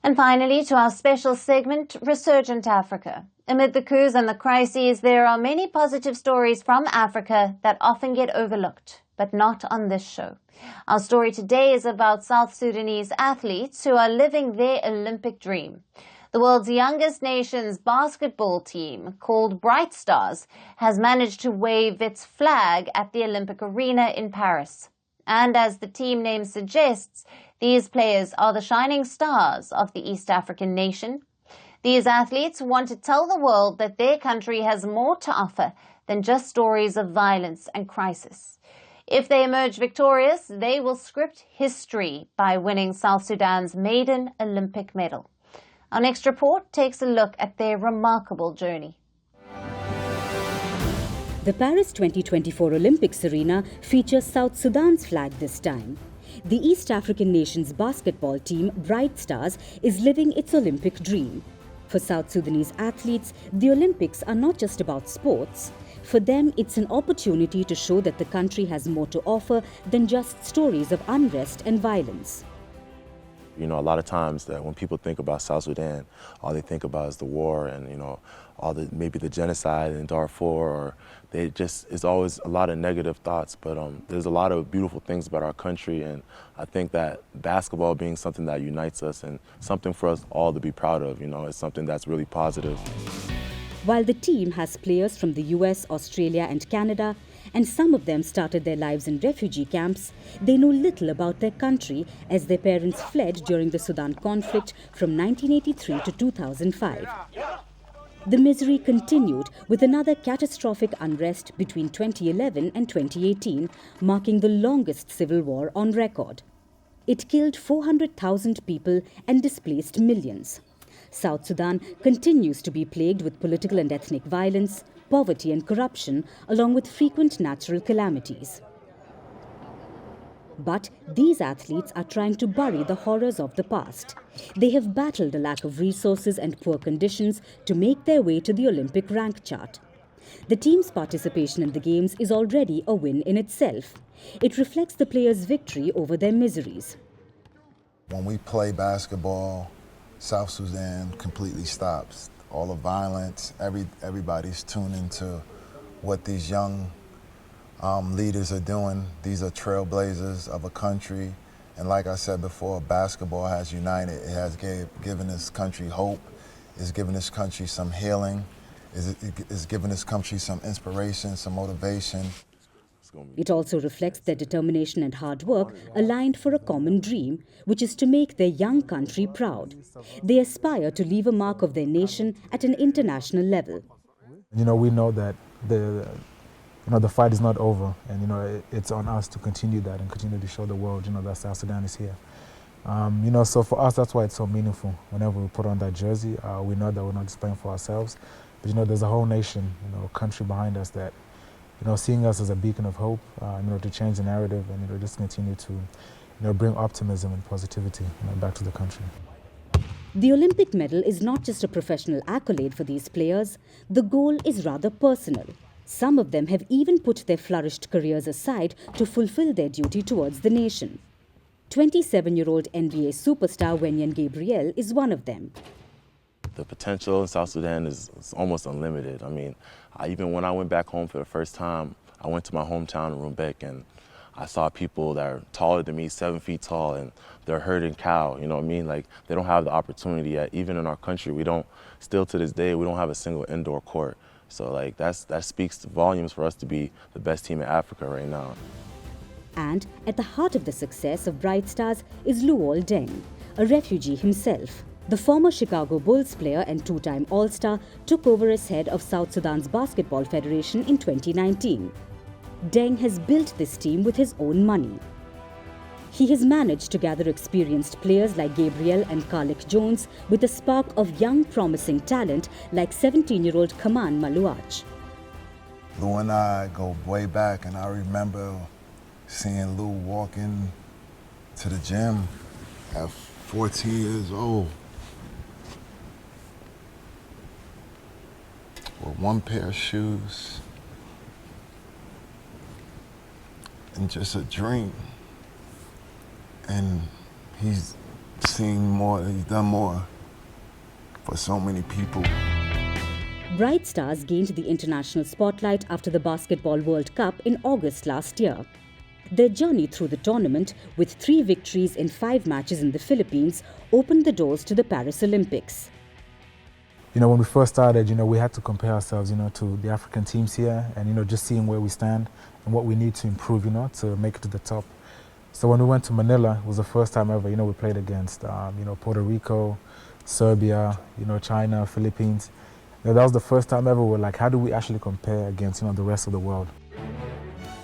And finally, to our special segment, Resurgent Africa. Amid the coups and the crises, there are many positive stories from Africa that often get overlooked, but not on this show. Our story today is about South Sudanese athletes who are living their Olympic dream. The world's youngest nation's basketball team, called Bright Stars, has managed to wave its flag at the Olympic Arena in Paris. And as the team name suggests, these players are the shining stars of the East African nation. These athletes want to tell the world that their country has more to offer than just stories of violence and crisis. If they emerge victorious, they will script history by winning South Sudan's maiden Olympic medal. Our next report takes a look at their remarkable journey. The Paris 2024 Olympics arena features South Sudan's flag this time. The East African nation's basketball team, Bright Stars, is living its Olympic dream. For South Sudanese athletes, the Olympics are not just about sports. For them, it's an opportunity to show that the country has more to offer than just stories of unrest and violence. You know, a lot of times that when people think about South Sudan, all they think about is the war and, you know, maybe the genocide in Darfur, or it's always a lot of negative thoughts. But there's a lot of beautiful things about our country, and I think that basketball being something that unites us and something for us all to be proud of, you know, it's something that's really positive. While the team has players from the US, Australia and Canada, and some of them started their lives in refugee camps, they know little about their country as their parents fled during the Sudan conflict from 1983 to 2005. The misery continued with another catastrophic unrest between 2011 and 2018, marking the longest civil war on record. It killed 400,000 people and displaced millions. South Sudan continues to be plagued with political and ethnic violence, poverty and corruption, along with frequent natural calamities. But these athletes are trying to bury the horrors of the past. They have battled a lack of resources and poor conditions to make their way to the Olympic rank chart. The team's participation in the Games is already a win in itself. It reflects the players' victory over their miseries. When we play basketball, South Sudan completely stops. All the violence, everybody's tuned into what these young leaders are doing. These are trailblazers of a country. And like I said before, basketball has united. It has given this country hope. It's given this country some healing. It's given this country some inspiration, some motivation. It also reflects their determination and hard work aligned for a common dream, which is to make their young country proud. They aspire to leave a mark of their nation at an international level. You know, we know that the fight is not over, and you know it's on us to continue that and continue to show the world, you know, that South Sudan is here. You know, so for us, that's why it's so meaningful. Whenever we put on that jersey, we know that we're not just playing for ourselves, but you know, there's a whole nation, you know, country behind us that, you know, seeing us as a beacon of hope, you know, to change the narrative and, you know, just continue to, you know, bring optimism and positivity, you know, back to the country. The Olympic medal is not just a professional accolade for these players. The goal is rather personal. Some of them have even put their flourished careers aside to fulfill their duty towards the nation. 27-year-old NBA superstar Wenyan Gabriel is one of them. The potential in South Sudan is almost unlimited. I mean, even when I went back home for the first time, I went to my hometown in Rumbek, and I saw people that are taller than me, 7 feet tall, and they're herding cow, you know what I mean? Like, they don't have the opportunity yet. Even in our country, still to this day, we don't have a single indoor court. So, like, that speaks volumes for us to be the best team in Africa right now. And at the heart of the success of Bright Stars is Luol Deng, a refugee himself. The former Chicago Bulls player and two-time All-Star took over as head of South Sudan's Basketball Federation in 2019. Deng has built this team with his own money. He has managed to gather experienced players like Gabriel and Carlick Jones with a spark of young promising talent like 17-year-old Kaman Maluach. Lou and I go way back, and I remember seeing Lou walking to the gym at 14 years old. With one pair of shoes and just a dream. And he's seen more, he's done more for so many people. Bright Stars gained the international spotlight after the Basketball World Cup in August last year. Their journey through the tournament, with 3 victories in 5 matches in the Philippines, opened the doors to the Paris Olympics. You know, when we first started, you know, we had to compare ourselves, you know, to the African teams here and, you know, just seeing where we stand and what we need to improve, you know, to make it to the top. So when we went to Manila, it was the first time ever, you know, we played against, you know, Puerto Rico, Serbia, you know, China, Philippines. You know, that was the first time ever we're like, how do we actually compare against, you know, the rest of the world?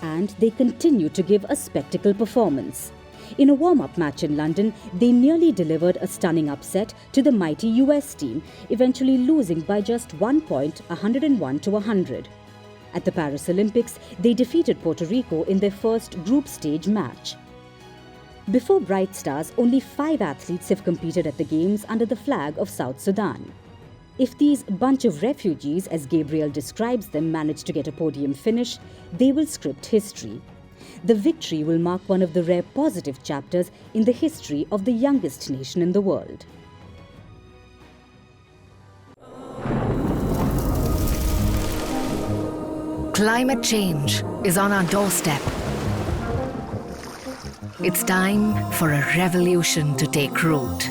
And they continue to give a spectacle performance. In a warm-up match in London, they nearly delivered a stunning upset to the mighty US team, eventually losing by just 1 point, 101-100. At the Paris Olympics, they defeated Puerto Rico in their first group stage match. Before Bright Stars, only 5 athletes have competed at the Games under the flag of South Sudan. If these bunch of refugees, as Gabriel describes them, manage to get a podium finish, they will script history. The victory will mark one of the rare positive chapters in the history of the youngest nation in the world. Climate change is on our doorstep. It's time for a revolution to take root.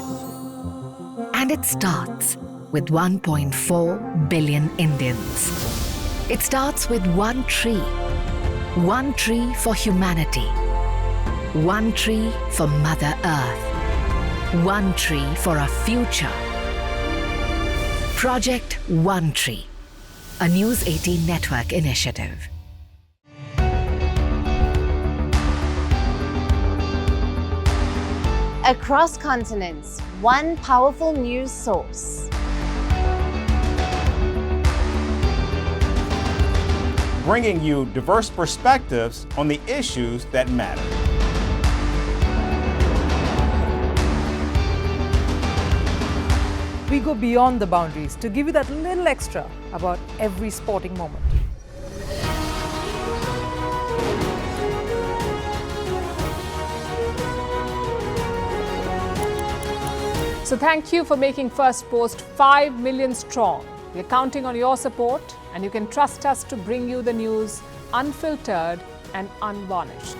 And it starts with 1.4 billion Indians. It starts with 1 tree. 1 tree for humanity. 1 tree for Mother Earth. 1 tree for our future. Project 1 Tree, a News 18 network initiative. Across continents, one powerful news source. Bringing you diverse perspectives on the issues that matter. We go beyond the boundaries to give you that little extra about every sporting moment. So thank you for making Firstpost 5 million strong. We're counting on your support, and you can trust us to bring you the news unfiltered and unvarnished.